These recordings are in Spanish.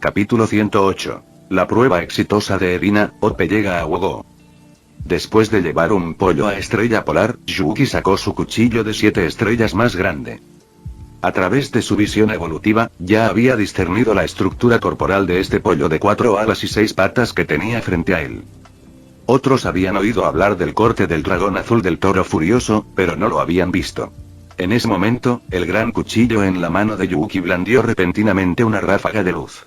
Capítulo 108. La prueba exitosa de Erina, Ope llega a Wogo. Después de llevar un pollo a Estrella Polar, Yuki sacó su cuchillo de 7 estrellas más grande. A través de su visión evolutiva, ya había discernido la estructura corporal de este pollo de 4 alas y 6 patas que tenía frente a él. Otros habían oído hablar del corte del dragón azul del toro furioso, pero no lo habían visto. En ese momento, el gran cuchillo en la mano de Yuki blandió repentinamente una ráfaga de luz.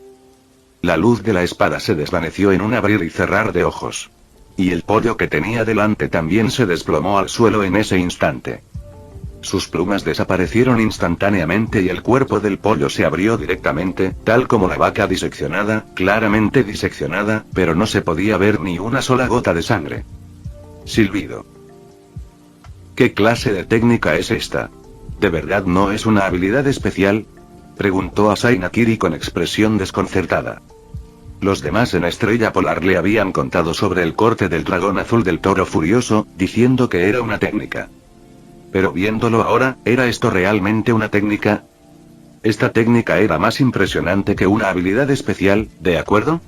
La luz de la espada se desvaneció en un abrir y cerrar de ojos. Y el pollo que tenía delante también se desplomó al suelo en ese instante. Sus plumas desaparecieron instantáneamente y el cuerpo del pollo se abrió directamente, tal como la vaca diseccionada, claramente diseccionada, pero no se podía ver ni una sola gota de sangre. Silbido. ¿Qué clase de técnica es esta? ¿De verdad no es una habilidad especial?, preguntó Asai Nakiri con expresión desconcertada. Los demás en Estrella Polar le habían contado sobre el corte del dragón azul del toro furioso, diciendo que era una técnica. Pero viéndolo ahora, ¿era esto realmente una técnica? Esta técnica era más impresionante que una habilidad especial, ¿de acuerdo?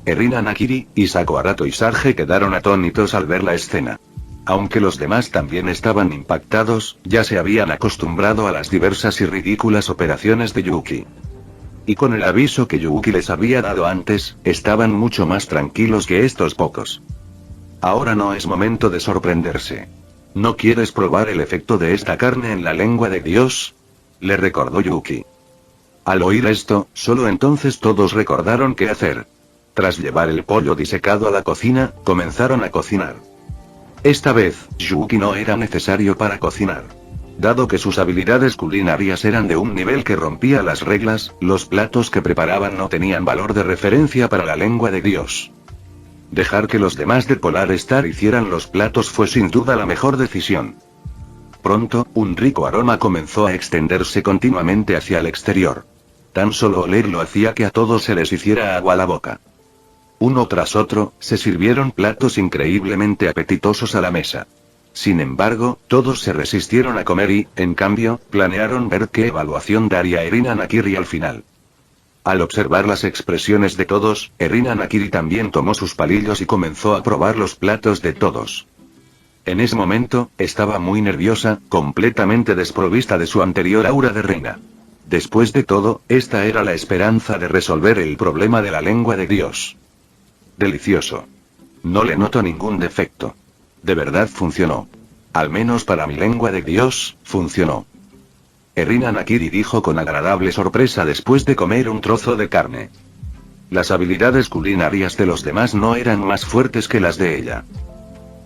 Erina Nakiri, Isako Arato y Sarge quedaron atónitos al ver la escena. Aunque los demás también estaban impactados, ya se habían acostumbrado a las diversas y ridículas operaciones de Yuki. Y con el aviso que Yuki les había dado antes, estaban mucho más tranquilos que estos pocos. Ahora no es momento de sorprenderse. ¿No quieres probar el efecto de esta carne en la lengua de Dios?, le recordó Yuki. Al oír esto, solo entonces todos recordaron qué hacer. Tras llevar el pollo disecado a la cocina, comenzaron a cocinar. Esta vez, Yuki no era necesario para cocinar. Dado que sus habilidades culinarias eran de un nivel que rompía las reglas, los platos que preparaban no tenían valor de referencia para la lengua de Dios. Dejar que los demás de Polar Star hicieran los platos fue sin duda la mejor decisión. Pronto, un rico aroma comenzó a extenderse continuamente hacia el exterior. Tan solo olerlo hacía que a todos se les hiciera agua la boca. Uno tras otro, se sirvieron platos increíblemente apetitosos a la mesa. Sin embargo, todos se resistieron a comer y, en cambio, planearon ver qué evaluación daría Erina Nakiri al final. Al observar las expresiones de todos, Erina Nakiri también tomó sus palillos y comenzó a probar los platos de todos. En ese momento, estaba muy nerviosa, completamente desprovista de su anterior aura de reina. Después de todo, esta era la esperanza de resolver el problema de la lengua de Dios. Delicioso. No le noto ningún defecto. De verdad funcionó. Al menos para mi lengua de Dios, funcionó. Erina Nakiri dijo con agradable sorpresa después de comer un trozo de carne. Las habilidades culinarias de los demás no eran más fuertes que las de ella.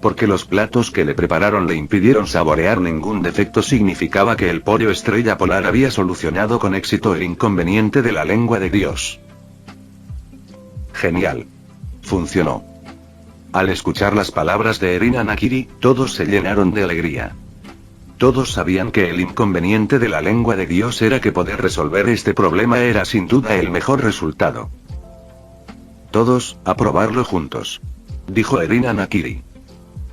Porque los platos que le prepararon le impidieron saborear ningún defecto significaba que el pollo Estrella Polar había solucionado con éxito el inconveniente de la lengua de Dios. Genial. Funcionó. Al escuchar las palabras de Erina Nakiri, todos se llenaron de alegría. Todos sabían que el inconveniente de la lengua de Dios era que poder resolver este problema era sin duda el mejor resultado. Todos, a probarlo juntos, dijo Erina Nakiri.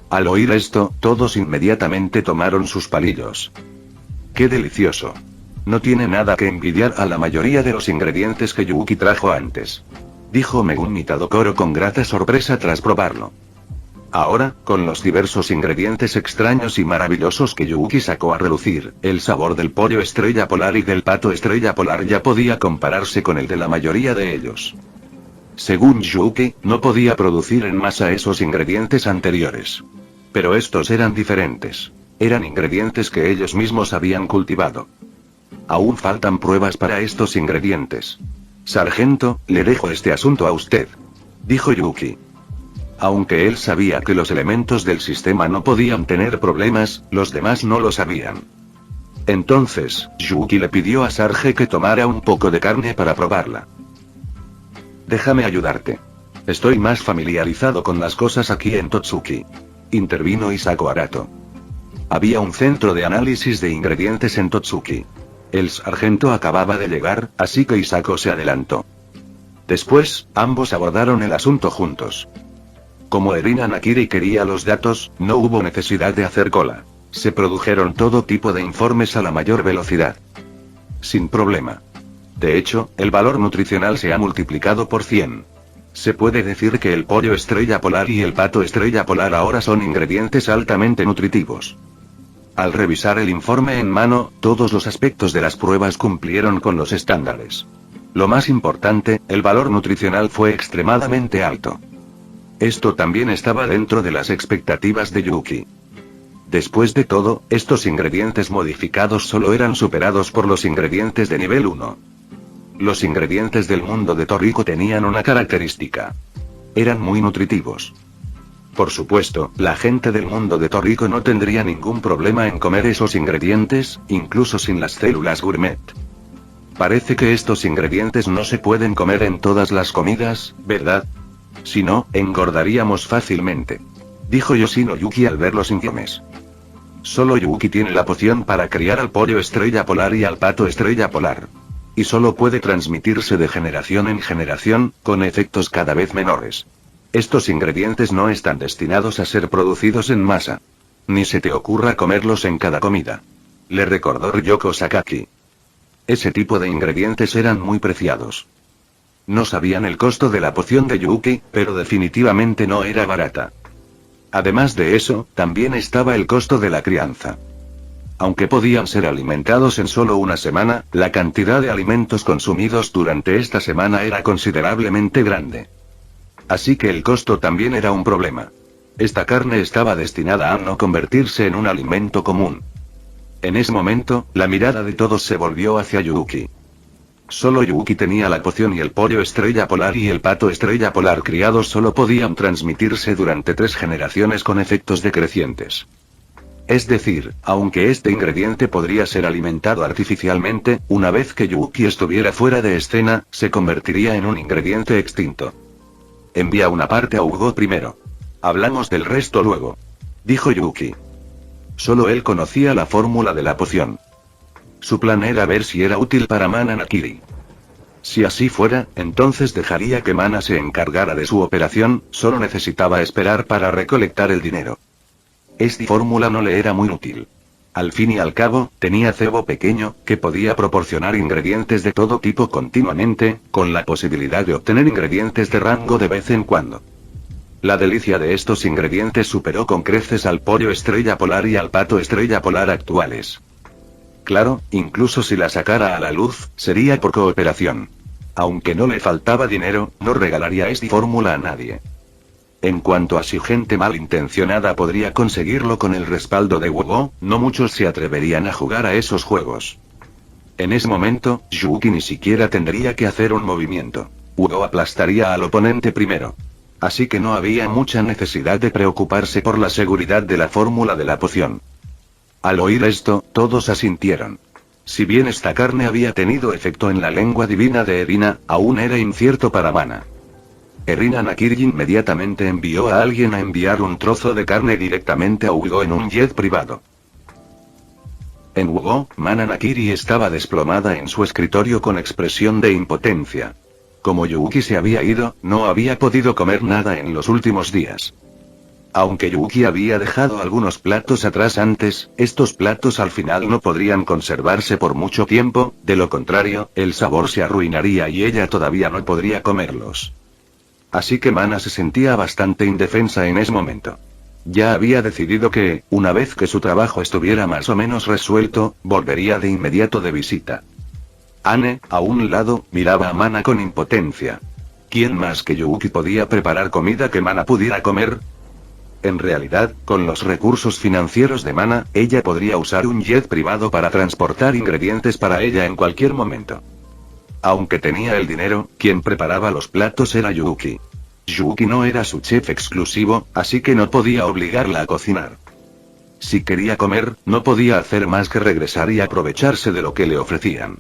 Al oír esto, todos inmediatamente tomaron sus palillos. ¡Qué delicioso! No tiene nada que envidiar a la mayoría de los ingredientes que Yuki trajo antes, dijo Megumi Tadokoro con grata sorpresa tras probarlo. Ahora, con los diversos ingredientes extraños y maravillosos que Yuki sacó a relucir, el sabor del pollo Estrella Polar y del pato Estrella Polar ya podía compararse con el de la mayoría de ellos. Según Yuki, no podía producir en masa esos ingredientes anteriores. Pero estos eran diferentes. Eran ingredientes que ellos mismos habían cultivado. Aún faltan pruebas para estos ingredientes. Sargento, le dejo este asunto a usted, dijo Yuki. Aunque él sabía que los elementos del sistema no podían tener problemas, los demás no lo sabían. Entonces, Yuki le pidió a Sarge que tomara un poco de carne para probarla. Déjame ayudarte. Estoy más familiarizado con las cosas aquí en Totsuki, intervino Isako Arato. Había un centro de análisis de ingredientes en Totsuki. El sargento acababa de llegar, así que Isako se adelantó. Después, ambos abordaron el asunto juntos. Como Erina Nakiri quería los datos, no hubo necesidad de hacer cola. Se produjeron todo tipo de informes a la mayor velocidad. Sin problema. De hecho, el valor nutricional se ha multiplicado por 100. Se puede decir que el pollo estrella polar y el pato estrella polar ahora son ingredientes altamente nutritivos. Al revisar el informe en mano, todos los aspectos de las pruebas cumplieron con los estándares. Lo más importante, el valor nutricional fue extremadamente alto. Esto también estaba dentro de las expectativas de Yuki. Después de todo, estos ingredientes modificados solo eran superados por los ingredientes de nivel 1. Los ingredientes del mundo de Toriko tenían una característica. Eran muy nutritivos. Por supuesto, la gente del mundo de Toriko no tendría ningún problema en comer esos ingredientes, incluso sin las células gourmet. Parece que estos ingredientes no se pueden comer en todas las comidas, ¿verdad? Si no, engordaríamos fácilmente. Dijo Yoshino Yuki al ver los informes. Solo Yuki tiene la poción para criar al pollo estrella polar y al pato estrella polar. Y solo puede transmitirse de generación en generación, con efectos cada vez menores. Estos ingredientes no están destinados a ser producidos en masa. Ni se te ocurra comerlos en cada comida. Le recordó Ryoko Sakaki. Ese tipo de ingredientes eran muy preciados. No sabían el costo de la poción de Yuki, pero definitivamente no era barata. Además de eso, también estaba el costo de la crianza. Aunque podían ser alimentados en solo una semana, la cantidad de alimentos consumidos durante esta semana era considerablemente grande. Así que el costo también era un problema. Esta carne estaba destinada a no convertirse en un alimento común. En ese momento, la mirada de todos se volvió hacia Yuki. Solo Yuki tenía la poción y el pollo estrella polar y el pato estrella polar criados solo podían transmitirse durante 3 generaciones con efectos decrecientes. Es decir, aunque este ingrediente podría ser alimentado artificialmente, una vez que Yuki estuviera fuera de escena, se convertiría en un ingrediente extinto. Envía una parte a Hugo primero. Hablamos del resto luego. Dijo Yuki. Solo él conocía la fórmula de la poción. Su plan era ver si era útil para Mana Nakiri. Si así fuera, entonces dejaría que Mana se encargara de su operación, solo necesitaba esperar para recolectar el dinero. Esta fórmula no le era muy útil. Al fin y al cabo, tenía cebo pequeño, que podía proporcionar ingredientes de todo tipo continuamente, con la posibilidad de obtener ingredientes de rango de vez en cuando. La delicia de estos ingredientes superó con creces al pollo estrella polar y al pato estrella polar actuales. Claro, incluso si la sacara a la luz, sería por cooperación. Aunque no le faltaba dinero, no regalaría esta fórmula a nadie. En cuanto a si gente malintencionada podría conseguirlo con el respaldo de Hugo, no muchos se atreverían a jugar a esos juegos. En ese momento, Yuki ni siquiera tendría que hacer un movimiento. Hugo aplastaría al oponente primero. Así que no había mucha necesidad de preocuparse por la seguridad de la fórmula de la poción. Al oír esto, todos asintieron. Si bien esta carne había tenido efecto en la lengua divina de Erina, aún era incierto para Mana. Erina Nakiri inmediatamente envió a alguien a enviar un trozo de carne directamente a Hugo en un jet privado. En Hugo, Mana Nakiri estaba desplomada en su escritorio con expresión de impotencia. Como Yuki se había ido, no había podido comer nada en los últimos días. Aunque Yuki había dejado algunos platos atrás antes, estos platos al final no podrían conservarse por mucho tiempo, de lo contrario, el sabor se arruinaría y ella todavía no podría comerlos. Así que Mana se sentía bastante indefensa en ese momento. Ya había decidido que, una vez que su trabajo estuviera más o menos resuelto, volvería de inmediato de visita. Anne, a un lado, miraba a Mana con impotencia. ¿Quién más que Yuki podía preparar comida que Mana pudiera comer? En realidad, con los recursos financieros de Mana, ella podría usar un jet privado para transportar ingredientes para ella en cualquier momento. Aunque tenía el dinero, quien preparaba los platos era Yuki. Yuki no era su chef exclusivo, así que no podía obligarla a cocinar. Si quería comer, no podía hacer más que regresar y aprovecharse de lo que le ofrecían.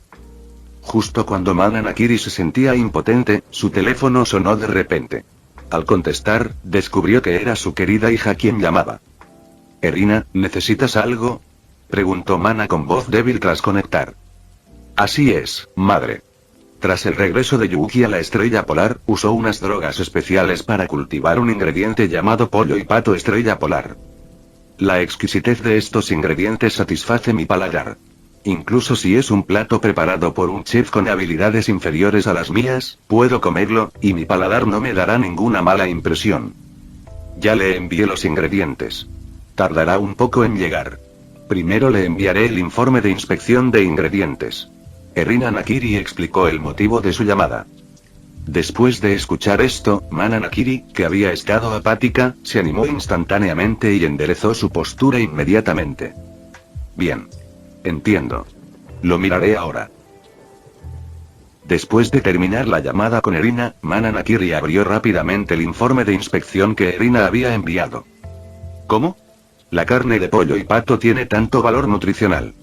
Justo cuando Mana Nakiri se sentía impotente, su teléfono sonó de repente. Al contestar, descubrió que era su querida hija quien llamaba. «Erina, ¿necesitas algo?», preguntó Mana con voz débil tras conectar. «Así es, madre». Tras el regreso de Yuki a la estrella polar, usó unas drogas especiales para cultivar un ingrediente llamado pollo y pato estrella polar. La exquisitez de estos ingredientes satisface mi paladar. Incluso si es un plato preparado por un chef con habilidades inferiores a las mías, puedo comerlo, y mi paladar no me dará ninguna mala impresión. Ya le envié los ingredientes. Tardará un poco en llegar. Primero le enviaré el informe de inspección de ingredientes. Erina Nakiri explicó el motivo de su llamada. Después de escuchar esto, Mana Nakiri, que había estado apática, se animó instantáneamente y enderezó su postura inmediatamente. Bien. Entiendo. Lo miraré ahora. Después de terminar la llamada con Erina, Mana Nakiri abrió rápidamente el informe de inspección que Erina había enviado. ¿Cómo? La carne de pollo y pato tiene tanto valor nutricional.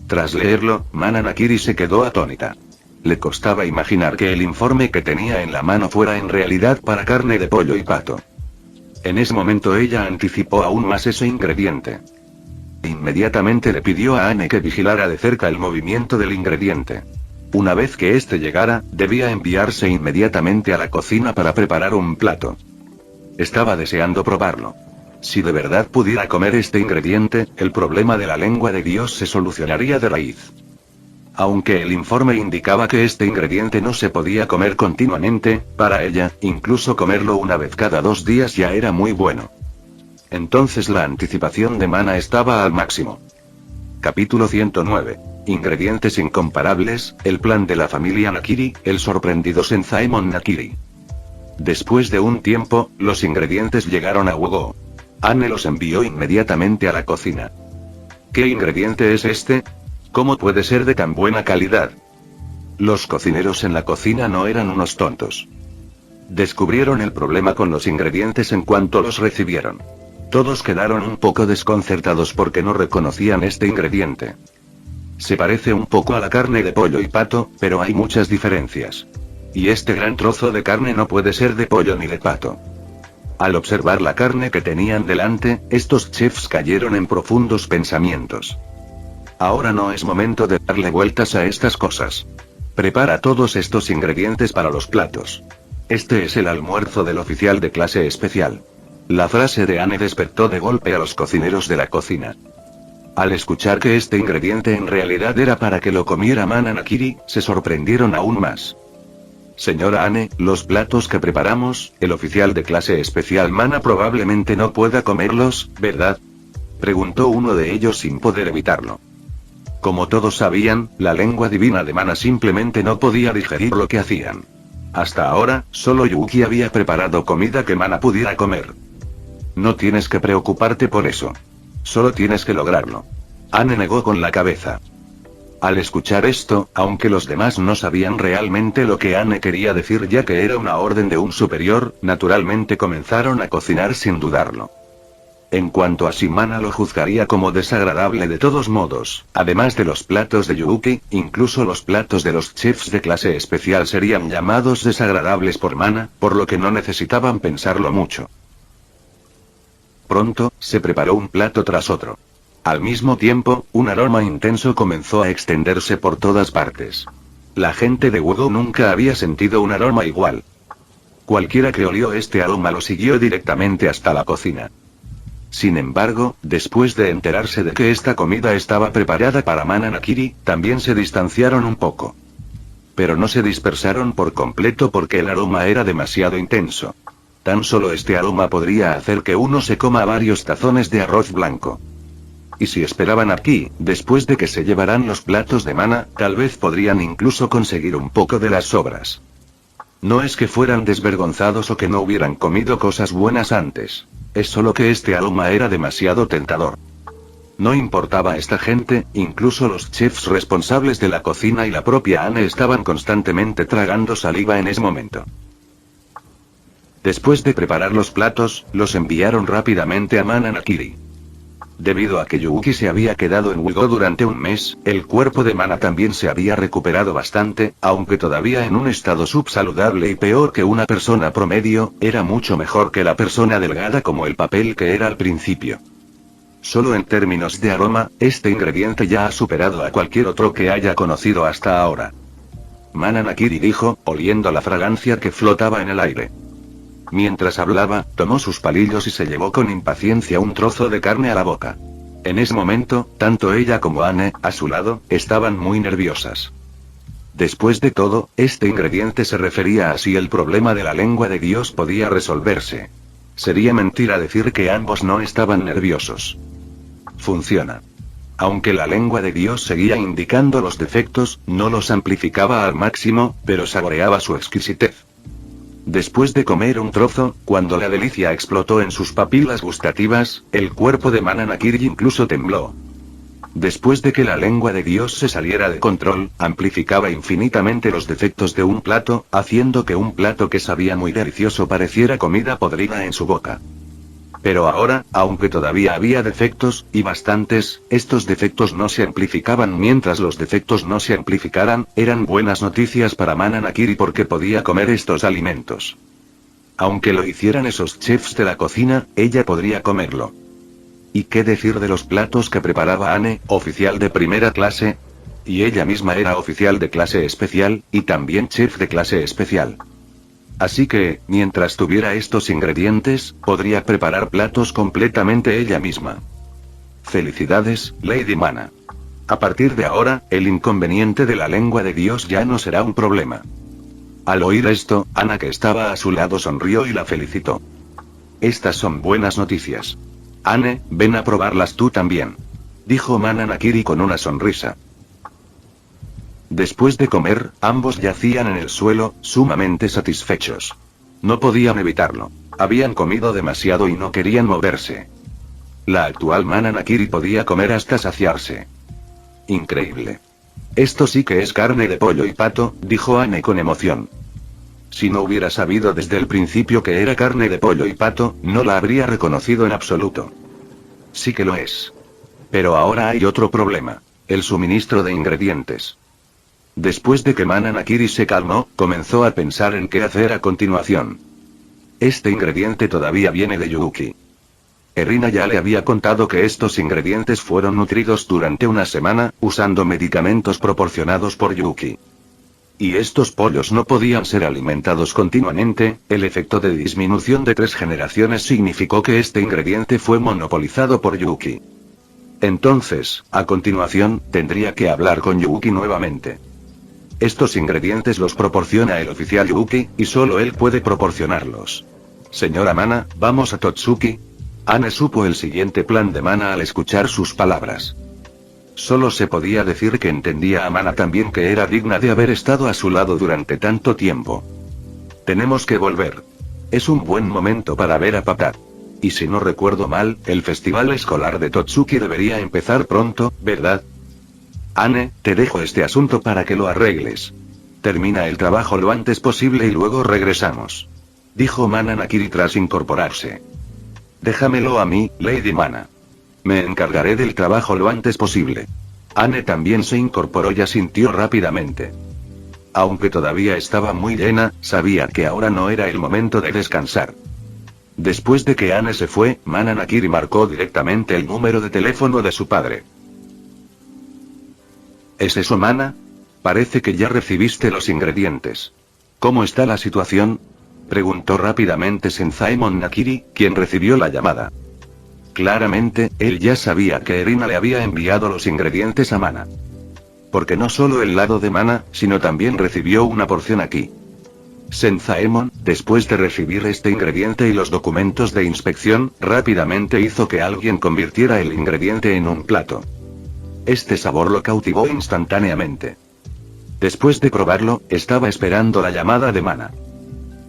Tras leerlo, Mana Nakiri se quedó atónita. Le costaba imaginar que el informe que tenía en la mano fuera en realidad para carne de pollo y pato. En ese momento ella anticipó aún más ese ingrediente. Inmediatamente le pidió a Anne que vigilara de cerca el movimiento del ingrediente. Una vez que éste llegara, debía enviarse inmediatamente a la cocina para preparar un plato. Estaba deseando probarlo. Si de verdad pudiera comer este ingrediente, el problema de la lengua de Dios se solucionaría de raíz. Aunque el informe indicaba que este ingrediente no se podía comer continuamente, para ella, incluso comerlo una vez cada 2 días ya era muy bueno. Entonces la anticipación de Mana estaba al máximo. Capítulo 109. Ingredientes incomparables, el plan de la familia Nakiri, el sorprendido Senzaemon Nakiri. Después de un tiempo, los ingredientes llegaron a Wugo. Anne los envió inmediatamente a la cocina. ¿Qué ingrediente es este? ¿Cómo puede ser de tan buena calidad? Los cocineros en la cocina no eran unos tontos. Descubrieron el problema con los ingredientes en cuanto los recibieron. Todos quedaron un poco desconcertados porque no reconocían este ingrediente. Se parece un poco a la carne de pollo y pato, pero hay muchas diferencias. Y este gran trozo de carne no puede ser de pollo ni de pato. Al observar la carne que tenían delante, estos chefs cayeron en profundos pensamientos. Ahora no es momento de darle vueltas a estas cosas. Prepara todos estos ingredientes para los platos. Este es el almuerzo del oficial de clase especial. La frase de Anne despertó de golpe a los cocineros de la cocina. Al escuchar que este ingrediente en realidad era para que lo comiera Mana Nakiri, se sorprendieron aún más. Señora Anne, los platos que preparamos, el oficial de clase especial Mana probablemente no pueda comerlos, ¿verdad? Preguntó uno de ellos sin poder evitarlo. Como todos sabían, la lengua divina de Mana simplemente no podía digerir lo que hacían. Hasta ahora, solo Yuki había preparado comida que Mana pudiera comer. No tienes que preocuparte por eso. Solo tienes que lograrlo. Anne negó con la cabeza. Al escuchar esto, aunque los demás no sabían realmente lo que Anne quería decir ya que era una orden de un superior, naturalmente comenzaron a cocinar sin dudarlo. En cuanto a si Mana lo juzgaría como desagradable de todos modos, además de los platos de Yuki, incluso los platos de los chefs de clase especial serían llamados desagradables por Mana, por lo que no necesitaban pensarlo mucho. Pronto, se preparó un plato tras otro. Al mismo tiempo, un aroma intenso comenzó a extenderse por todas partes. La gente de Wugo nunca había sentido un aroma igual. Cualquiera que olió este aroma lo siguió directamente hasta la cocina. Sin embargo, después de enterarse de que esta comida estaba preparada para Mana Nakiri, también se distanciaron un poco. Pero no se dispersaron por completo porque el aroma era demasiado intenso. Tan solo este aroma podría hacer que uno se coma varios tazones de arroz blanco. Y si esperaban aquí, después de que se llevaran los platos de Mana, tal vez podrían incluso conseguir un poco de las sobras. No es que fueran desvergonzados o que no hubieran comido cosas buenas antes. Es solo que este aroma era demasiado tentador. No importaba a esta gente, incluso los chefs responsables de la cocina y la propia Anne estaban constantemente tragando saliva en ese momento. Después de preparar los platos, los enviaron rápidamente a Mana Nakiri. Debido a que Yuki se había quedado en Wugo durante un mes, el cuerpo de Mana también se había recuperado bastante, aunque todavía en un estado subsaludable y peor que una persona promedio, era mucho mejor que la persona delgada como el papel que era al principio. Solo en términos de aroma, este ingrediente ya ha superado a cualquier otro que haya conocido hasta ahora. Mana Nakiri dijo, oliendo la fragancia que flotaba en el aire. Mientras hablaba, tomó sus palillos y se llevó con impaciencia un trozo de carne a la boca. En ese momento, tanto ella como Anne, a su lado, estaban muy nerviosas. Después de todo, este ingrediente se refería a si el problema de la lengua de Dios podía resolverse. Sería mentira decir que ambos no estaban nerviosos. Funciona. Aunque la lengua de Dios seguía indicando los defectos, no los amplificaba al máximo, pero saboreaba su exquisitez. Después de comer un trozo, cuando la delicia explotó en sus papilas gustativas, el cuerpo de Mananakiri incluso tembló. Después de que la lengua de Dios se saliera de control, amplificaba infinitamente los defectos de un plato, haciendo que un plato que sabía muy delicioso pareciera comida podrida en su boca. Pero ahora, aunque todavía había defectos, y bastantes, estos defectos no se amplificaban mientras los defectos no se amplificaran, eran buenas noticias para Mananakiri porque podía comer estos alimentos. Aunque lo hicieran esos chefs de la cocina, ella podría comerlo. ¿Y qué decir de los platos que preparaba Anne, oficial de primera clase? Y ella misma era oficial de clase especial, y también chef de clase especial. Así que, mientras tuviera estos ingredientes, podría preparar platos completamente ella misma. Felicidades, Lady Mana. A partir de ahora, el inconveniente de la lengua de Dios ya no será un problema. Al oír esto, Anna, que estaba a su lado, sonrió y la felicitó. Estas son buenas noticias. Anne, ven a probarlas tú también, dijo Mananakiri con una sonrisa. Después de comer, ambos yacían en el suelo, sumamente satisfechos. No podían evitarlo. Habían comido demasiado y no querían moverse. La actual Mananakiri podía comer hasta saciarse. Increíble. Esto sí que es carne de pollo y pato, dijo Anne con emoción. Si no hubiera sabido desde el principio que era carne de pollo y pato, no la habría reconocido en absoluto. Sí que lo es. Pero ahora hay otro problema: el suministro de ingredientes. Después de que Mananakiri se calmó, comenzó a pensar en qué hacer a continuación. Este ingrediente todavía viene de Yuuki. Erina ya le había contado que estos ingredientes fueron nutridos durante una semana, usando medicamentos proporcionados por Yuuki. Y estos pollos no podían ser alimentados continuamente, el efecto de disminución de 3 generaciones significó que este ingrediente fue monopolizado por Yuuki. Entonces, a continuación, tendría que hablar con Yuuki nuevamente. Estos ingredientes los proporciona el oficial Yuuki, y solo él puede proporcionarlos. Señora Mana, ¿vamos a Totsuki? Anne supo el siguiente plan de Mana al escuchar sus palabras. Solo se podía decir que entendía a Mana también, que era digna de haber estado a su lado durante tanto tiempo. Tenemos que volver. Es un buen momento para ver a papá. Y si no recuerdo mal, el festival escolar de Totsuki debería empezar pronto, ¿verdad? Anne, te dejo este asunto para que lo arregles. Termina el trabajo lo antes posible y luego regresamos, dijo Mananakiri tras incorporarse. Déjamelo a mí, Lady Mana. Me encargaré del trabajo lo antes posible. Anne también se incorporó y asintió rápidamente. Aunque todavía estaba muy llena, sabía que ahora no era el momento de descansar. Después de que Anne se fue, Mananakiri marcó directamente el número de teléfono de su padre. ¿Es eso, Mana? Parece que ya recibiste los ingredientes. ¿Cómo está la situación?, preguntó rápidamente Senzaemon Nakiri, quien recibió la llamada. Claramente, él ya sabía que Erina le había enviado los ingredientes a Mana. Porque no solo el lado de Mana, sino también recibió una porción aquí. Senzaemon, después de recibir este ingrediente y los documentos de inspección, rápidamente hizo que alguien convirtiera el ingrediente en un plato. Este sabor lo cautivó instantáneamente. Después de probarlo, estaba esperando la llamada de Mana.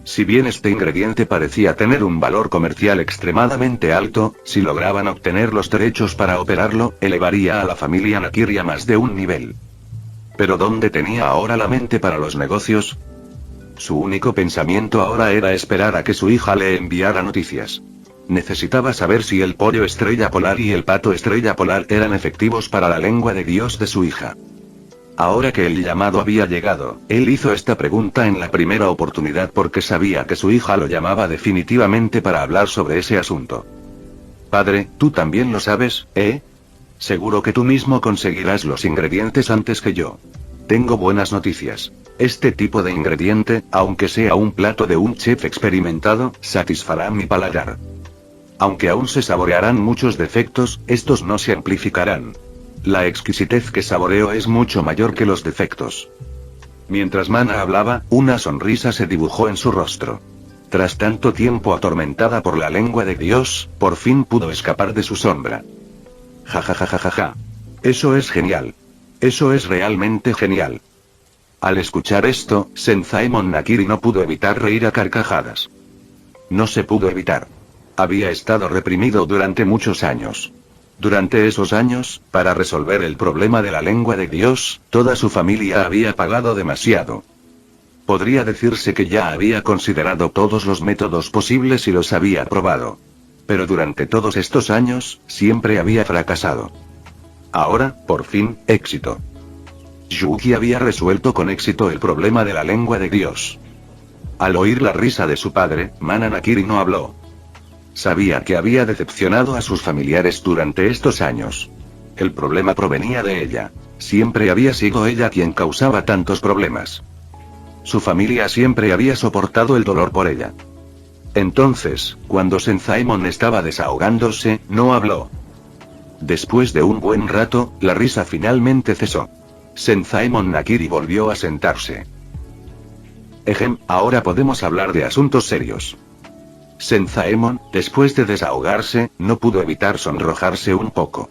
Si bien este ingrediente parecía tener un valor comercial extremadamente alto, si lograban obtener los derechos para operarlo, elevaría a la familia Nakiri a más de un nivel. Pero ¿dónde tenía ahora la mente para los negocios? Su único pensamiento ahora era esperar a que su hija le enviara noticias. Necesitaba saber si el pollo estrella polar y el pato estrella polar eran efectivos para la lengua de Dios de su hija. Ahora que el llamado había llegado, él hizo esta pregunta en la primera oportunidad porque sabía que su hija lo llamaba definitivamente para hablar sobre ese asunto. Padre, ¿tú también lo sabes, eh? Seguro que tú mismo conseguirás los ingredientes antes que yo. Tengo buenas noticias. Este tipo de ingrediente, aunque sea un plato de un chef experimentado, satisfará mi paladar. Aunque aún se saborearán muchos defectos, estos no se amplificarán. La exquisitez que saboreo es mucho mayor que los defectos. Mientras Mana hablaba, una sonrisa se dibujó en su rostro. Tras tanto tiempo atormentada por la lengua de Dios, por fin pudo escapar de su sombra. Ja ja ja ja ja ja. Eso es genial. Eso es realmente genial. Al escuchar esto, Senzaemon Nakiri no pudo evitar reír a carcajadas. No se pudo evitar. Había estado reprimido durante muchos años. Durante esos años, para resolver el problema de la lengua de Dios, toda su familia había pagado demasiado. Podría decirse que ya había considerado todos los métodos posibles y los había probado. Pero durante todos estos años, siempre había fracasado. Ahora, por fin, éxito. Yuki había resuelto con éxito el problema de la lengua de Dios. Al oír la risa de su padre, Mana Nakiri no habló. Sabía que había decepcionado a sus familiares durante estos años. El problema provenía de ella. Siempre había sido ella quien causaba tantos problemas. Su familia siempre había soportado el dolor por ella. Entonces, cuando Senzaemon estaba desahogándose, no habló. Después de un buen rato, la risa finalmente cesó. Senzaemon Nakiri volvió a sentarse. Ahora podemos hablar de asuntos serios. Senzaemon, después de desahogarse, no pudo evitar sonrojarse un poco.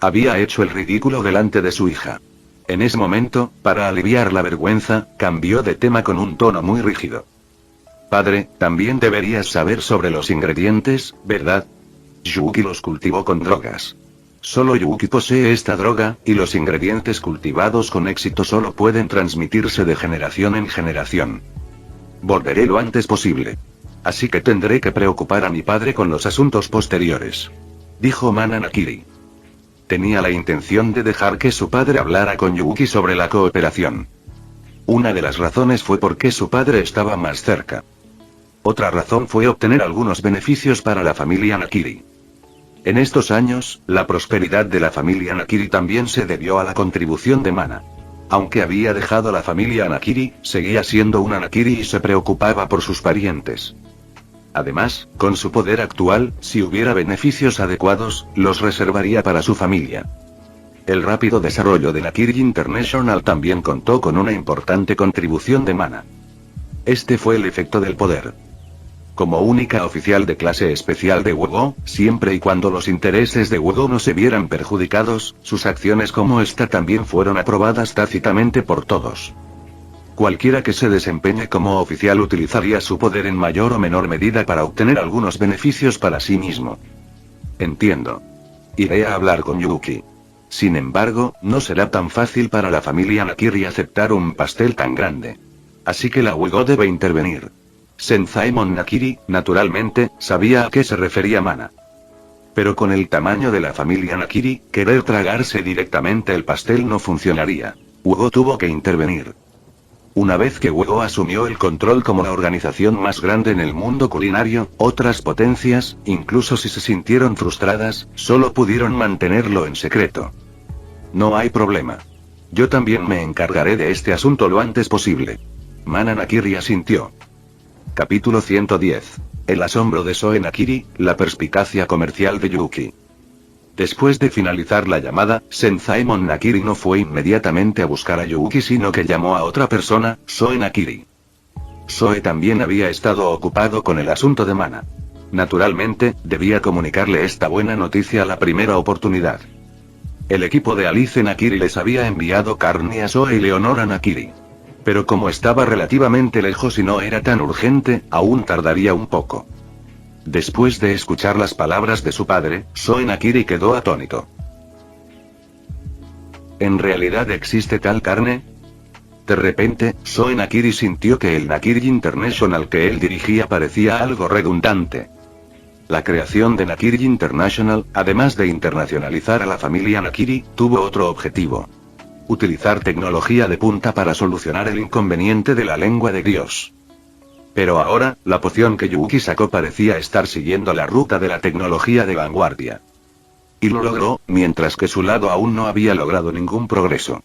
Había hecho el ridículo delante de su hija. En ese momento, para aliviar la vergüenza, cambió de tema con un tono muy rígido. Padre, también deberías saber sobre los ingredientes, ¿verdad? Yuki los cultivó con drogas. Solo Yuki posee esta droga, y los ingredientes cultivados con éxito solo pueden transmitirse de generación en generación. Volveré lo antes posible. Así que tendré que preocupar a mi padre con los asuntos posteriores. Dijo Mana Nakiri. Tenía la intención de dejar que su padre hablara con Yuki sobre la cooperación. Una de las razones fue porque su padre estaba más cerca. Otra razón fue obtener algunos beneficios para la familia Nakiri. En estos años, la prosperidad de la familia Nakiri también se debió a la contribución de Mana. Aunque había dejado la familia Nakiri, seguía siendo una Nakiri y se preocupaba por sus parientes. Además, con su poder actual, si hubiera beneficios adecuados, los reservaría para su familia. El rápido desarrollo de Nakiri International también contó con una importante contribución de Mana. Este fue el efecto del poder. Como única oficial de clase especial de Wugo, siempre y cuando los intereses de Wugo no se vieran perjudicados, sus acciones como esta también fueron aprobadas tácitamente por todos. Cualquiera que se desempeñe como oficial utilizaría su poder en mayor o menor medida para obtener algunos beneficios para sí mismo. Entiendo. Iré a hablar con Yuki. Sin embargo, no será tan fácil para la familia Nakiri aceptar un pastel tan grande. Así que la Wugo debe intervenir. Senzaemon Nakiri, naturalmente, sabía a qué se refería Mana. Pero con el tamaño de la familia Nakiri, querer tragarse directamente el pastel no funcionaría. Wugo tuvo que intervenir. Una vez que Wugo asumió el control como la organización más grande en el mundo culinario, otras potencias, incluso si se sintieron frustradas, solo pudieron mantenerlo en secreto. No hay problema. Yo también me encargaré de este asunto lo antes posible. Mana Nakiri asintió. Capítulo 110. El asombro de Soe Nakiri, la perspicacia comercial de Yuki. Después de finalizar la llamada, Senzaemon Nakiri no fue inmediatamente a buscar a Yuki sino que llamó a otra persona, Soe Nakiri. Soe también había estado ocupado con el asunto de Mana. Naturalmente, debía comunicarle esta buena noticia a la primera oportunidad. El equipo de Alice Nakiri les había enviado carne a Soe y Leonora Nakiri. Pero como estaba relativamente lejos y no era tan urgente, aún tardaría un poco. Después de escuchar las palabras de su padre, Soe Nakiri quedó atónito. ¿En realidad existe tal carne? De repente, Soe Nakiri sintió que el Nakiri International que él dirigía parecía algo redundante. La creación de Nakiri International, además de internacionalizar a la familia Nakiri, tuvo otro objetivo. Utilizar tecnología de punta para solucionar el inconveniente de la lengua de Dios. Pero ahora, la poción que Yuki sacó parecía estar siguiendo la ruta de la tecnología de vanguardia. Y lo logró, mientras que su lado aún no había logrado ningún progreso.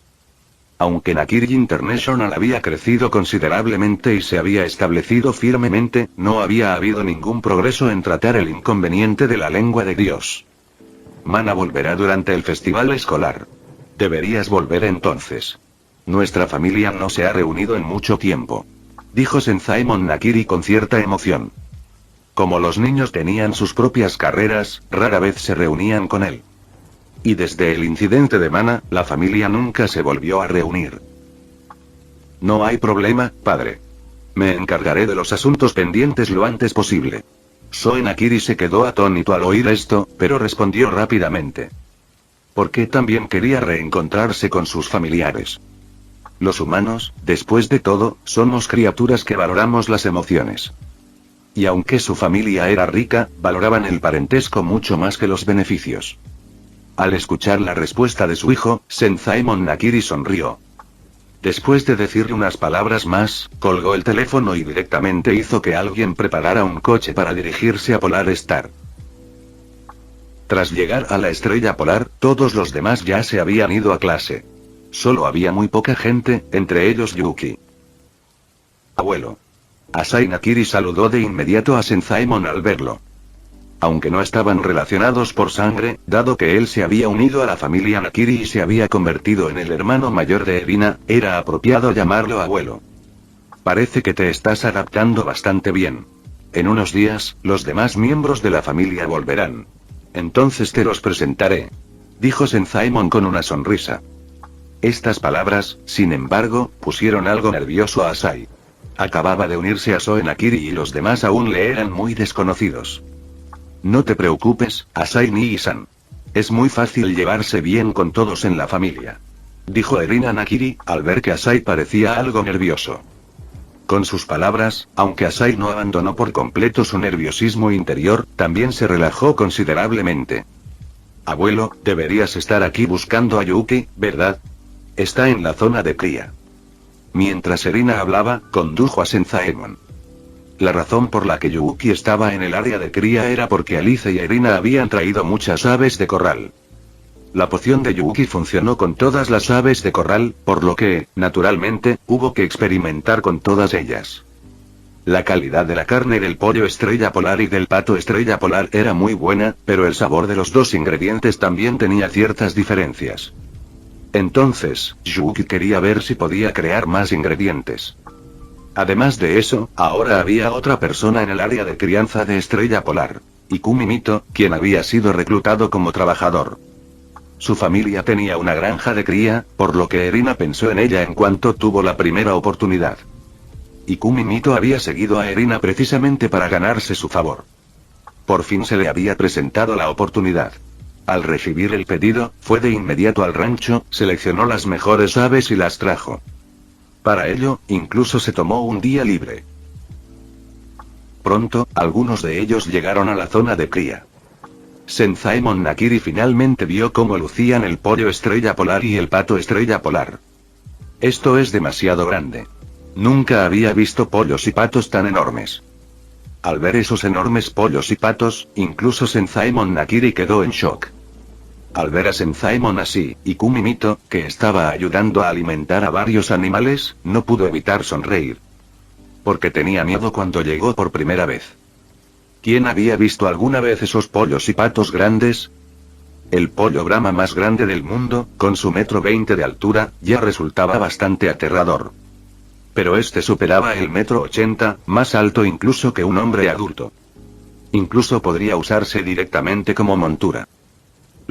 Aunque Nakiri International había crecido considerablemente y se había establecido firmemente, no había habido ningún progreso en tratar el inconveniente de la lengua de Dios. Mana volverá durante el festival escolar. Deberías volver entonces. Nuestra familia no se ha reunido en mucho tiempo, dijo Senzaemon Nakiri con cierta emoción. Como los niños tenían sus propias carreras, rara vez se reunían con él. Y desde el incidente de Mana, la familia nunca se volvió a reunir. No hay problema, padre. Me encargaré de los asuntos pendientes lo antes posible. Soe Nakiri se quedó atónito al oír esto, pero respondió rápidamente. Porque también quería reencontrarse con sus familiares. Los humanos, después de todo, somos criaturas que valoramos las emociones. Y aunque su familia era rica, valoraban el parentesco mucho más que los beneficios. Al escuchar la respuesta de su hijo, Senzaemon Nakiri sonrió. Después de decirle unas palabras más, colgó el teléfono y directamente hizo que alguien preparara un coche para dirigirse a Polar Star. Tras llegar a la estrella polar, todos los demás ya se habían ido a clase. Solo había muy poca gente, entre ellos Yuki. Abuelo. Asai Nakiri saludó de inmediato a Senzaemon al verlo. Aunque no estaban relacionados por sangre, dado que él se había unido a la familia Nakiri y se había convertido en el hermano mayor de Erina, era apropiado llamarlo abuelo. Parece que te estás adaptando bastante bien. En unos días, los demás miembros de la familia volverán. Entonces te los presentaré, dijo Senzaemon con una sonrisa. Estas palabras, sin embargo, pusieron algo nervioso a Asai. Acababa de unirse a Soe Nakiri y los demás aún le eran muy desconocidos. No te preocupes, Asai Nii-san. Es muy fácil llevarse bien con todos en la familia, dijo Erina Nakiri, al ver que Asai parecía algo nervioso. Con sus palabras, aunque Asai no abandonó por completo su nerviosismo interior, también se relajó considerablemente. Abuelo, deberías estar aquí buscando a Yuki, ¿verdad? Está en la zona de cría. Mientras Erina hablaba, condujo a Senzaemon. La razón por la que Yuki estaba en el área de cría era porque Alice y Erina habían traído muchas aves de corral. La poción de Yuki funcionó con todas las aves de corral, por lo que, naturalmente, hubo que experimentar con todas ellas. La calidad de la carne del pollo estrella polar y del pato estrella polar era muy buena, pero el sabor de los dos ingredientes también tenía ciertas diferencias. Entonces, Yuki quería ver si podía crear más ingredientes. Además de eso, ahora había otra persona en el área de crianza de estrella polar. Ikumi Mito, quien había sido reclutado como trabajador. Su familia tenía una granja de cría, por lo que Erina pensó en ella en cuanto tuvo la primera oportunidad. Ikumi Mito había seguido a Erina precisamente para ganarse su favor. Por fin se le había presentado la oportunidad. Al recibir el pedido, fue de inmediato al rancho, seleccionó las mejores aves y las trajo. Para ello, incluso se tomó un día libre. Pronto, algunos de ellos llegaron a la zona de cría. Senzaemon Nakiri finalmente vio cómo lucían el pollo estrella polar y el pato estrella polar. Esto es demasiado grande. Nunca había visto pollos y patos tan enormes. Al ver esos enormes pollos y patos, incluso Senzaemon Nakiri quedó en shock. Al ver a Senzaemon así, Ikumi Mito, que estaba ayudando a alimentar a varios animales, no pudo evitar sonreír. Porque tenía miedo cuando llegó por primera vez. ¿Quién había visto alguna vez esos pollos y patos grandes? El pollo Brahma más grande del mundo, con su 1,20 m de altura, ya resultaba bastante aterrador. Pero este superaba el 1,80 m, más alto incluso que un hombre adulto. Incluso podría usarse directamente como montura.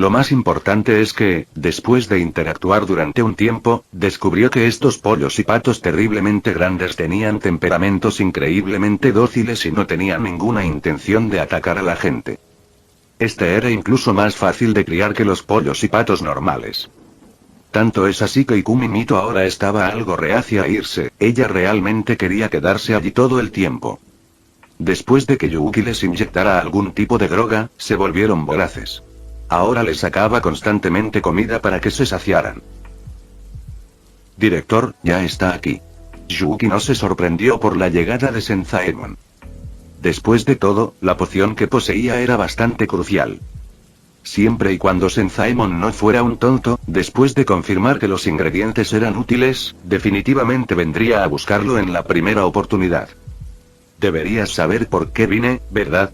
Lo más importante es que, después de interactuar durante un tiempo, descubrió que estos pollos y patos terriblemente grandes tenían temperamentos increíblemente dóciles y no tenían ninguna intención de atacar a la gente. Este era incluso más fácil de criar que los pollos y patos normales. Tanto es así que Ikumi Mito ahora estaba algo reacia a irse, ella realmente quería quedarse allí todo el tiempo. Después de que Yuki les inyectara algún tipo de droga, se volvieron voraces. Ahora les sacaba constantemente comida para que se saciaran. Director, ya está aquí. Yuki no se sorprendió por la llegada de Senzaemon. Después de todo, la poción que poseía era bastante crucial. siempre y cuando Senzaemon no fuera un tonto. Después de confirmar que los ingredientes eran útiles, definitivamente vendría a buscarlo en la primera oportunidad. Deberías saber por qué vine, ¿verdad?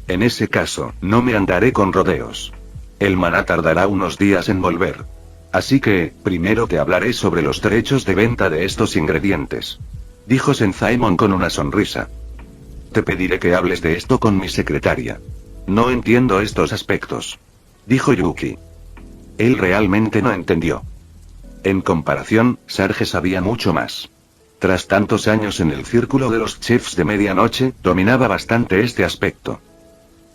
En ese caso, no me andaré con rodeos. El maná tardará unos días en volver. Así que, primero te hablaré sobre los derechos de venta de estos ingredientes. Dijo Senzaemon con una sonrisa. Te pediré que hables de esto con mi secretaria. No entiendo estos aspectos. Dijo Yuki. Él realmente no entendió. En comparación, Sarge sabía mucho más. Tras tantos años en el círculo de los chefs de medianoche, dominaba bastante este aspecto.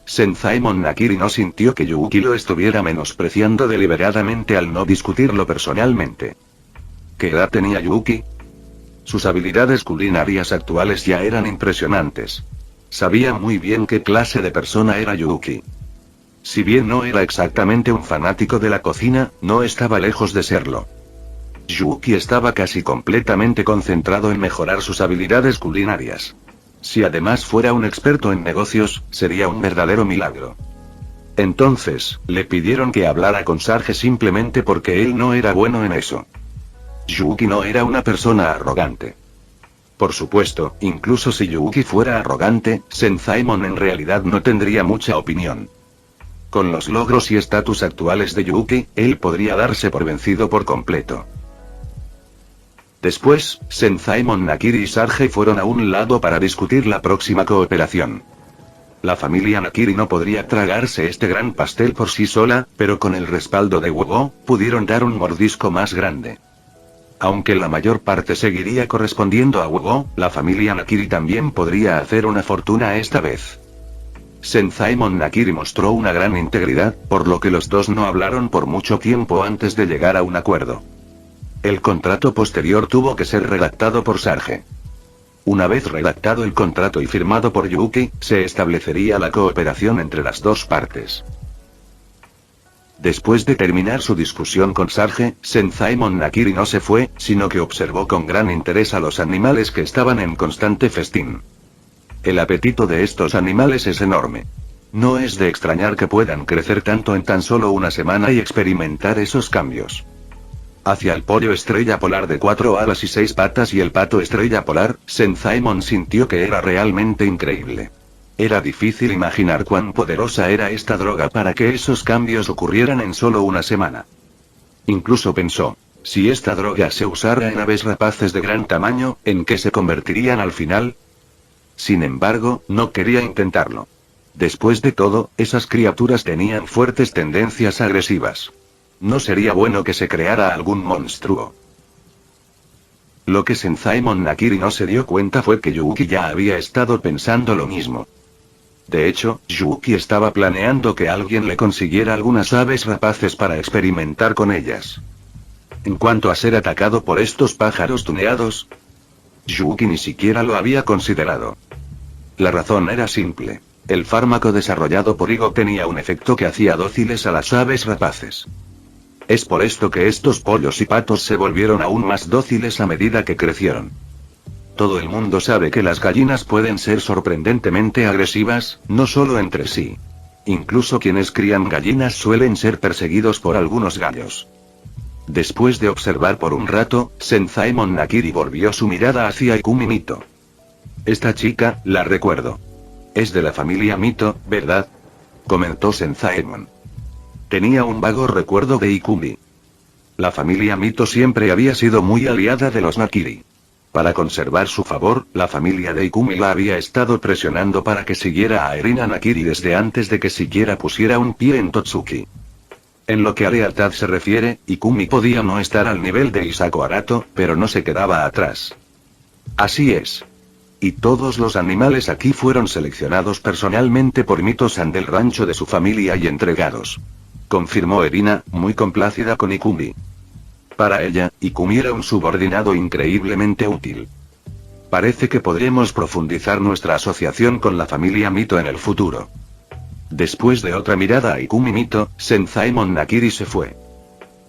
Senzaemon Nakiri no sintió que Yuki lo estuviera menospreciando deliberadamente al no discutirlo personalmente. ¿Qué edad tenía Yuki? Sus habilidades culinarias actuales ya eran impresionantes. Sabía muy bien qué clase de persona era Yuki. Si bien no era exactamente un fanático de la cocina, no estaba lejos de serlo. Yuki estaba casi completamente concentrado en mejorar sus habilidades culinarias. Si además fuera un experto en negocios, sería un verdadero milagro. Entonces, le pidieron que hablara con Sarge simplemente porque él no era bueno en eso. Yuki no era una persona arrogante. Por supuesto, incluso si Yuki fuera arrogante, Senzaemon en realidad no tendría mucha opinión. Con los logros y estatus actuales de Yuki, él podría darse por vencido por completo. Después, Senzaemon Nakiri y Sarge fueron a un lado para discutir la próxima cooperación. La familia Nakiri no podría tragarse este gran pastel por sí sola, pero con el respaldo de Wogo, pudieron dar un mordisco más grande. Aunque la mayor parte seguiría correspondiendo a Wogo, la familia Nakiri también podría hacer una fortuna esta vez. Senzaemon Nakiri mostró una gran integridad, por lo que los dos no hablaron por mucho tiempo antes de llegar a un acuerdo. El contrato posterior tuvo que ser redactado por Sarge. Una vez redactado el contrato y firmado por Yuki, se establecería la cooperación entre las dos partes. Después de terminar su discusión con Sarge, Senzaemon Nakiri no se fue, sino que observó con gran interés a los animales que estaban en constante festín. El apetito de estos animales es enorme. No es de extrañar que puedan crecer tanto en tan solo una semana y experimentar esos cambios. Hacia el pollo estrella polar de 4 alas y 6 patas y el pato estrella polar, Senzaemon sintió que era realmente increíble. Era difícil imaginar cuán poderosa era esta droga para que esos cambios ocurrieran en solo una semana. Incluso pensó, si esta droga se usara en aves rapaces de gran tamaño, ¿en qué se convertirían al final? Sin embargo, no quería intentarlo. Después de todo, esas criaturas tenían fuertes tendencias agresivas. No sería bueno que se creara algún monstruo. Lo que Senzaemon Nakiri no se dio cuenta fue que Yuki ya había estado pensando lo mismo. De hecho, Yuki estaba planeando que alguien le consiguiera algunas aves rapaces para experimentar con ellas. En cuanto a ser atacado por estos pájaros tuneados, Yuki ni siquiera lo había considerado. La razón era simple. El fármaco desarrollado por Igo tenía un efecto que hacía dóciles a las aves rapaces. Es por esto que estos pollos y patos se volvieron aún más dóciles a medida que crecieron. Todo el mundo sabe que las gallinas pueden ser sorprendentemente agresivas, no solo entre sí. Incluso quienes crían gallinas suelen ser perseguidos por algunos gallos. Después de observar por un rato, Senzaemon Nakiri volvió su mirada hacia Ikumi Mito. Esta chica, la recuerdo. Es de la familia Mito, ¿verdad? Comentó Senzaemon. Tenía un vago recuerdo de Ikumi. La familia Mito siempre había sido muy aliada de los Nakiri. Para conservar su favor, la familia de Ikumi la había estado presionando para que siguiera a Erina Nakiri desde antes de que siquiera pusiera un pie en Totsuki. En lo que a lealtad se refiere, Ikumi podía no estar al nivel de Isako Arato, pero no se quedaba atrás. Así es. Y todos los animales aquí fueron seleccionados personalmente por Mito-san del rancho de su familia y entregados. Confirmó Erina, muy complacida con Ikumi. Para ella, Ikumi era un subordinado increíblemente útil. Parece que podremos profundizar nuestra asociación con la familia Mito en el futuro. Después de otra mirada a Ikumi Mito, Senzaemon Nakiri se fue.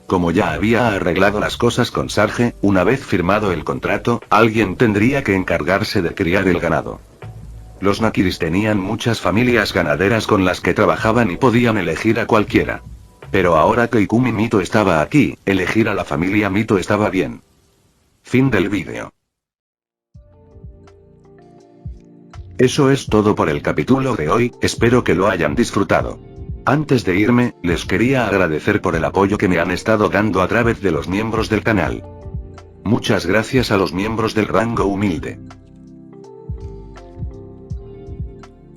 Como ya había arreglado las cosas con Sarge, una vez firmado el contrato, alguien tendría que encargarse de criar el ganado. Los Nakiris tenían muchas familias ganaderas con las que trabajaban y podían elegir a cualquiera. Pero ahora que Ikumi Mito estaba aquí, elegir a la familia Mito estaba bien. Fin del vídeo. Eso es todo por el capítulo de hoy, espero que lo hayan disfrutado. Antes de irme, les quería agradecer por el apoyo que me han estado dando a través de los miembros del canal. Muchas gracias a los miembros del rango humilde.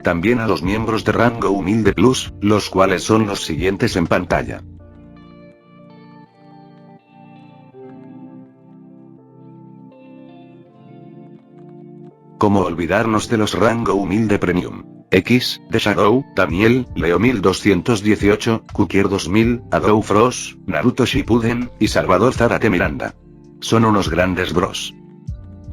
También a los miembros de rango humilde plus, los cuales son los siguientes en pantalla. ¿Cómo olvidarnos de los rango humilde premium? X, The Shadow, Daniel, Leo 1218, Kukier 2000, Adou Frost, Naruto Shippuden, y Salvador Zárate Miranda. Son unos grandes bros.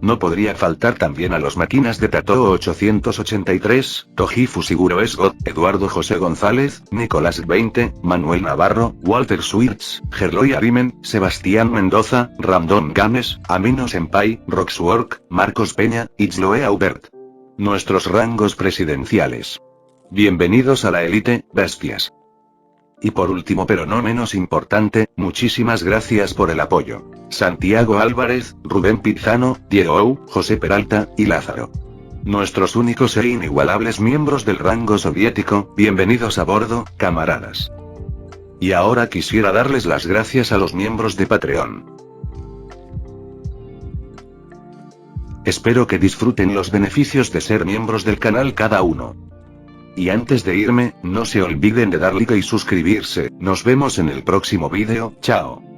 No podría faltar también a los máquinas de Tatoo 883, Toji Fusiguro Esgot, Eduardo José González, Nicolás 20, Manuel Navarro, Walter Swirtz, Gerloy Arimen, Sebastián Mendoza, Random Games, Amino Senpai, Roxwork, Marcos Peña, Itzloe Aubert. Nuestros rangos presidenciales. Bienvenidos a la élite, bestias. Y por último pero no menos importante, muchísimas gracias por el apoyo. Santiago Álvarez, Rubén Pizano, Diego Ou, José Peralta, y Lázaro. Nuestros únicos e inigualables miembros del rango soviético, bienvenidos a bordo, camaradas. Y ahora quisiera darles las gracias a los miembros de Patreon. Espero que disfruten los beneficios de ser miembros del canal cada uno. Y antes de irme, no se olviden de dar like y suscribirse, nos vemos en el próximo vídeo, chao.